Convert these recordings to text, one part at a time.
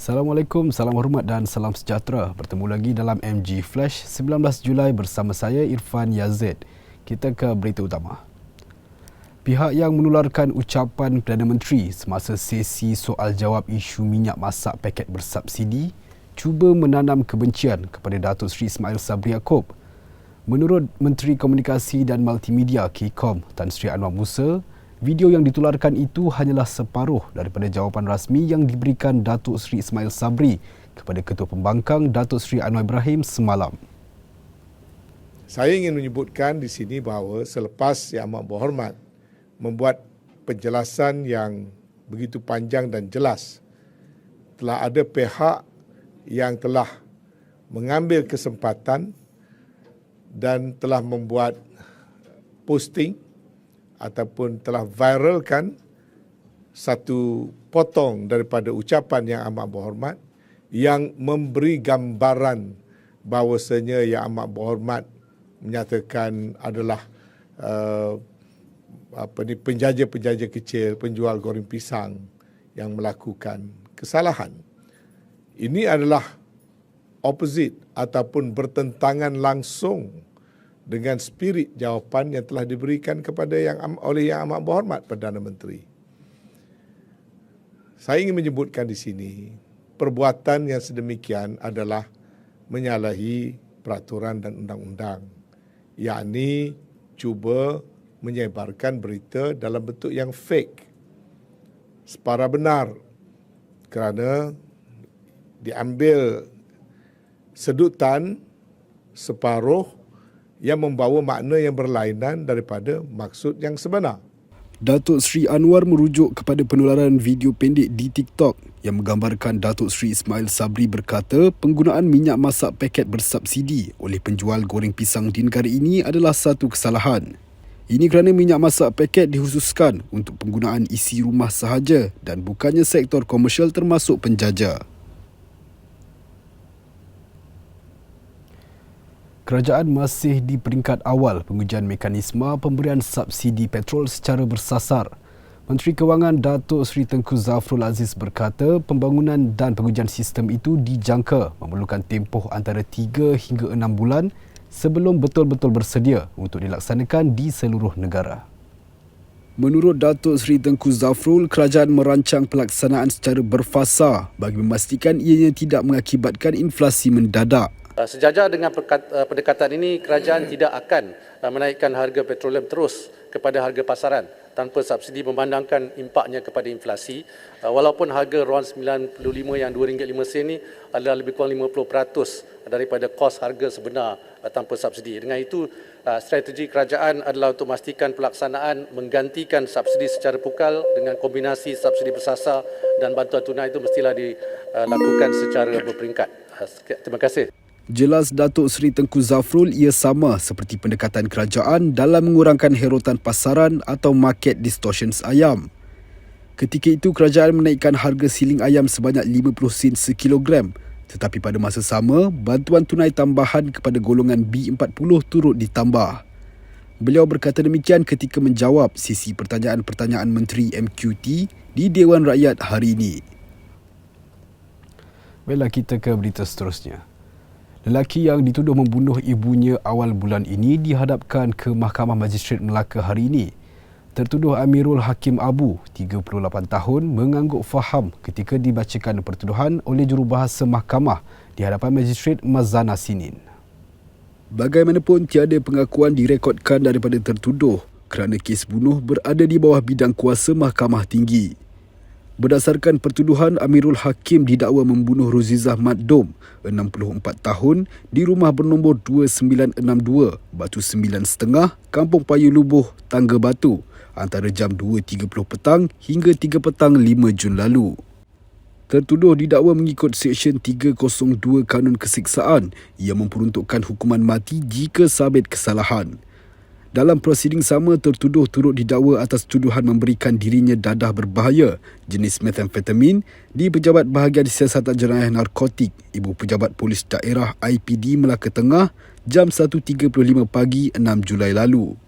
Assalamualaikum, salam hormat dan salam sejahtera. Bertemu lagi dalam MG Flash 19 Julai bersama saya Irfan Yazid. Kita ke berita utama. Pihak yang menularkan ucapan Perdana Menteri semasa sesi soal jawab isu minyak masak paket bersubsidi cuba menanam kebencian kepada Datuk Seri Ismail Sabri Yaakob. Menurut Menteri Komunikasi dan Multimedia KCOM Tan Sri Anwar Musa, video yang ditularkan itu hanyalah separuh daripada jawapan rasmi yang diberikan Datuk Seri Ismail Sabri kepada Ketua Pembangkang Datuk Seri Anwar Ibrahim semalam. Saya ingin menyebutkan di sini bahawa selepas Yang Amat Berhormat membuat penjelasan yang begitu panjang dan jelas, telah ada pihak yang telah mengambil kesempatan dan telah membuat posting ataupun telah viralkan satu potong daripada ucapan Yang Amat Berhormat yang memberi gambaran bahawasanya Yang Amat Berhormat menyatakan adalah penjaja-penjaja kecil, penjual goreng pisang yang melakukan kesalahan. Ini adalah opposite ataupun bertentangan langsung dengan spirit jawapan yang telah diberikan kepada oleh Yang Amat Berhormat Perdana Menteri. Saya ingin menyebutkan di sini, perbuatan yang sedemikian adalah menyalahi peraturan dan undang-undang, yakni cuba menyebarkan berita dalam bentuk yang fake, separa benar, kerana diambil sedutan separuh yang membawa makna yang berlainan daripada maksud yang sebenar. Datuk Seri Anwar merujuk kepada penularan video pendek di TikTok yang menggambarkan Datuk Seri Ismail Sabri berkata penggunaan minyak masak paket bersubsidi oleh penjual goreng pisang di negara ini adalah satu kesalahan. Ini kerana minyak masak paket dikhususkan untuk penggunaan isi rumah sahaja dan bukannya sektor komersial termasuk penjaja. Kerajaan masih di peringkat awal pengujian mekanisme pemberian subsidi petrol secara bersasar. Menteri Kewangan Datuk Seri Tengku Zafrul Aziz berkata pembangunan dan pengujian sistem itu dijangka memerlukan tempoh antara 3 hingga 6 bulan sebelum betul-betul bersedia untuk dilaksanakan di seluruh negara. Menurut Datuk Seri Tengku Zafrul, kerajaan merancang pelaksanaan secara berfasa bagi memastikan ianya tidak mengakibatkan inflasi mendadak. Sejajar dengan pendekatan ini, kerajaan tidak akan menaikkan harga petroleum terus kepada harga pasaran tanpa subsidi memandangkan impaknya kepada inflasi. Walaupun harga RON 95 yang RM2.05 ini adalah lebih kurang 50% daripada kos harga sebenar tanpa subsidi. Dengan itu, strategi kerajaan adalah untuk memastikan pelaksanaan menggantikan subsidi secara pukal dengan kombinasi subsidi bersasar dan bantuan tunai itu mestilah dilakukan secara berperingkat. Terima kasih. Jelas Datuk Seri Tengku Zafrul ia sama seperti pendekatan kerajaan dalam mengurangkan herotan pasaran atau market distortions ayam. Ketika itu kerajaan menaikkan harga siling ayam sebanyak 50 sen sekilogram, tetapi pada masa sama bantuan tunai tambahan kepada golongan B40 turut ditambah. Beliau berkata demikian ketika menjawab sesi pertanyaan-pertanyaan Menteri MQT di Dewan Rakyat hari ini. Baiklah, kita ke berita seterusnya. Lelaki yang dituduh membunuh ibunya awal bulan ini dihadapkan ke Mahkamah Magistrate Melaka hari ini. Tertuduh Amirul Hakim Abu, 38 tahun, mengangguk faham ketika dibacakan pertuduhan oleh jurubahasa mahkamah di hadapan Magistrate Mazana Sinin. Bagaimanapun, tiada pengakuan direkodkan daripada tertuduh kerana kes bunuh berada di bawah bidang kuasa Mahkamah Tinggi. Berdasarkan pertuduhan, Amirul Hakim didakwa membunuh Rozizah Mat Dom, 64 tahun, di rumah bernombor 2962, Batu 9.5, Kampung Payu Lubuh, Tangga Batu, antara jam 2.30 petang hingga 3 petang 5 Jun lalu. Tertuduh didakwa mengikut Seksyen 302 Kanun Keseksaan yang memperuntukkan hukuman mati jika sabit kesalahan. Dalam prosiding sama, tertuduh turut didakwa atas tuduhan memberikan dirinya dadah berbahaya jenis methamfetamin di Pejabat Bahagian Siasatan Jenayah Narkotik Ibu Pejabat Polis Daerah IPD Melaka Tengah jam 1.35 pagi 6 Julai lalu.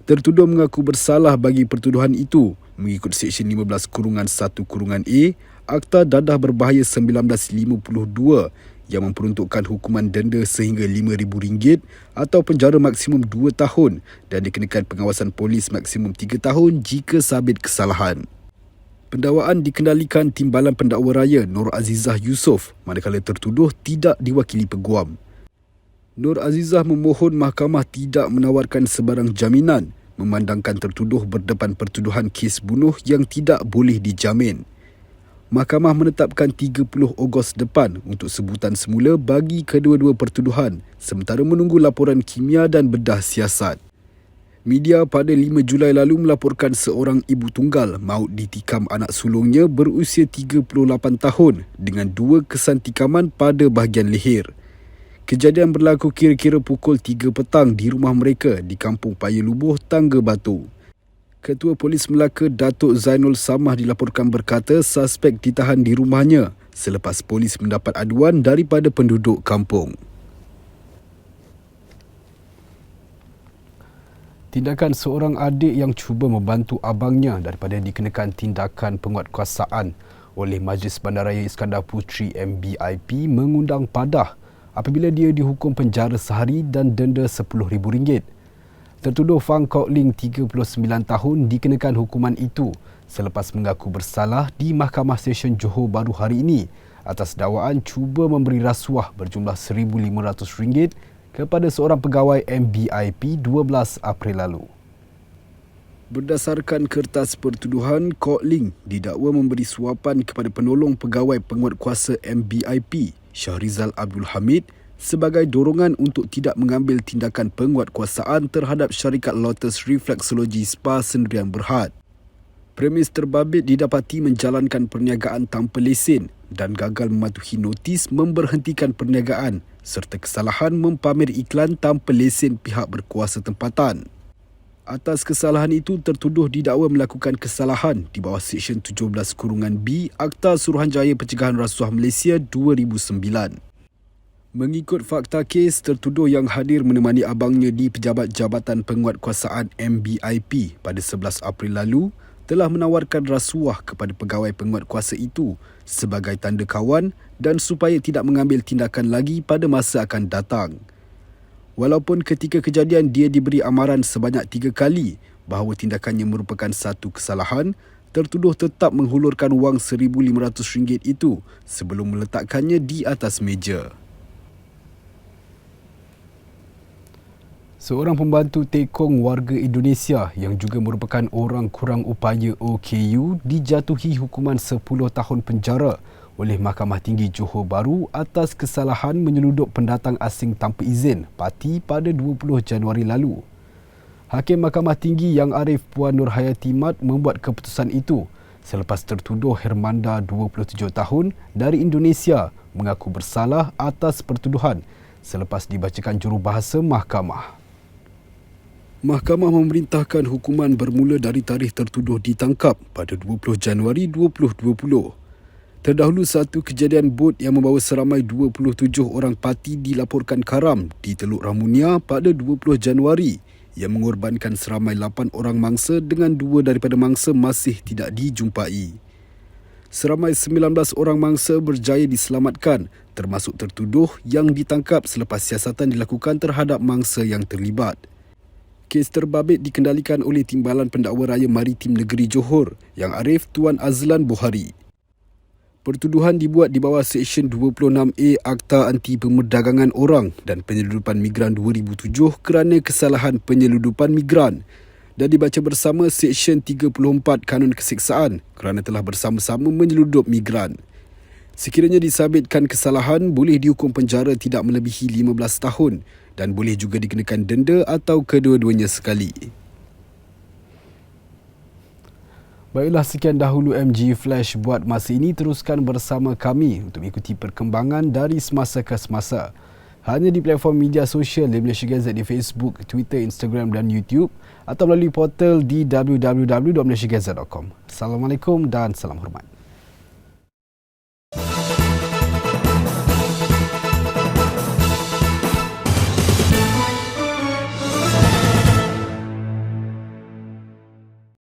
Tertuduh mengaku bersalah bagi pertuduhan itu mengikut Seksyen 15-1-A Akta Dadah Berbahaya 1952 yang memperuntukkan hukuman denda sehingga RM5,000 atau penjara maksimum 2 tahun dan dikenakan pengawasan polis maksimum 3 tahun jika sabit kesalahan. Pendakwaan dikendalikan Timbalan Pendakwa Raya Nur Azizah Yusof manakala tertuduh tidak diwakili peguam. Nur Azizah memohon mahkamah tidak menawarkan sebarang jaminan memandangkan tertuduh berdepan pertuduhan kes bunuh yang tidak boleh dijamin. Mahkamah menetapkan 30 Ogos depan untuk sebutan semula bagi kedua-dua pertuduhan sementara menunggu laporan kimia dan bedah siasat. Media pada 5 Julai lalu melaporkan seorang ibu tunggal maut ditikam anak sulungnya berusia 38 tahun dengan 2 kesan tikaman pada bahagian leher. Kejadian berlaku kira-kira pukul 3 petang di rumah mereka di Kampung Paya Lubuh, Tangga Batu. Ketua Polis Melaka Datuk Zainul Samah dilaporkan berkata suspek ditahan di rumahnya selepas polis mendapat aduan daripada penduduk kampung. Tindakan seorang adik yang cuba membantu abangnya daripada dikenakan tindakan penguatkuasaan oleh Majlis Bandaraya Iskandar Puteri MBIP mengundang padah apabila dia dihukum penjara sehari dan denda RM10,000. Tertuduh Fang Kok Ling, 39 tahun, dikenakan hukuman itu selepas mengaku bersalah di Mahkamah Session Johor Bahru hari ini atas dakwaan cuba memberi rasuah berjumlah RM1,500 kepada seorang pegawai MBIP 12 April lalu. Berdasarkan kertas pertuduhan, Kok Ling didakwa memberi suapan kepada penolong pegawai penguatkuasa MBIP, Syahrizal Abdul Hamid, sebagai dorongan untuk tidak mengambil tindakan penguatkuasaan terhadap syarikat Lotus Reflexology Spa Sendirian Berhad. Premis terbabit didapati menjalankan perniagaan tanpa lesen dan gagal mematuhi notis memberhentikan perniagaan serta kesalahan mempamer iklan tanpa lesen pihak berkuasa tempatan. Atas kesalahan itu, tertuduh didakwa melakukan kesalahan di bawah Seksyen 17(B) Akta Suruhanjaya Pencegahan Rasuah Malaysia 2009. Mengikut fakta kes, tertuduh yang hadir menemani abangnya di Pejabat Jabatan Penguatkuasaan MBIP pada 11 April lalu telah menawarkan rasuah kepada pegawai penguatkuasa itu sebagai tanda kawan dan supaya tidak mengambil tindakan lagi pada masa akan datang. Walaupun ketika kejadian dia diberi amaran sebanyak 3 kali bahawa tindakannya merupakan satu kesalahan, tertuduh tetap menghulurkan wang RM1,500 itu sebelum meletakkannya di atas meja. Seorang pembantu tekong warga Indonesia yang juga merupakan orang kurang upaya OKU dijatuhi hukuman 10 tahun penjara oleh Mahkamah Tinggi Johor Bahru atas kesalahan menyeludup pendatang asing tanpa izin parti pada 20 Januari lalu. Hakim Mahkamah Tinggi Yang Arif Puan Nur Hayati Mat membuat keputusan itu selepas tertuduh Hermanda, 27 tahun, dari Indonesia mengaku bersalah atas pertuduhan selepas dibacakan jurubahasa mahkamah. Mahkamah memerintahkan hukuman bermula dari tarikh tertuduh ditangkap pada 20 Januari 2020. Terdahulu satu kejadian bot yang membawa seramai 27 orang parti dilaporkan karam di Teluk Ramunia pada 20 Januari yang mengorbankan seramai 8 orang mangsa dengan 2 daripada mangsa masih tidak dijumpai. Seramai 19 orang mangsa berjaya diselamatkan termasuk tertuduh yang ditangkap selepas siasatan dilakukan terhadap mangsa yang terlibat. Kes terbabit dikendalikan oleh Timbalan Pendakwa Raya Maritim Negeri Johor Yang Arif Tuan Azlan Buhari. Pertuduhan dibuat di bawah Seksyen 26A Akta Anti Pemerdagangan Orang dan Penyeludupan Migran 2007 kerana kesalahan penyeludupan migran dan dibaca bersama Seksyen 34 Kanun Keseksaan kerana telah bersama-sama menyeludup migran. Sekiranya disabitkan kesalahan, boleh dihukum penjara tidak melebihi 15 tahun dan boleh juga dikenakan denda atau kedua-duanya sekali. Baiklah, sekian dahulu MG Flash buat masa ini. Teruskan bersama kami untuk mengikuti perkembangan dari semasa ke semasa. Hanya di platform media sosial di Malaysia Gazette di Facebook, Twitter, Instagram dan YouTube atau melalui portal di www.malaysiagazette.com. Assalamualaikum dan salam hormat.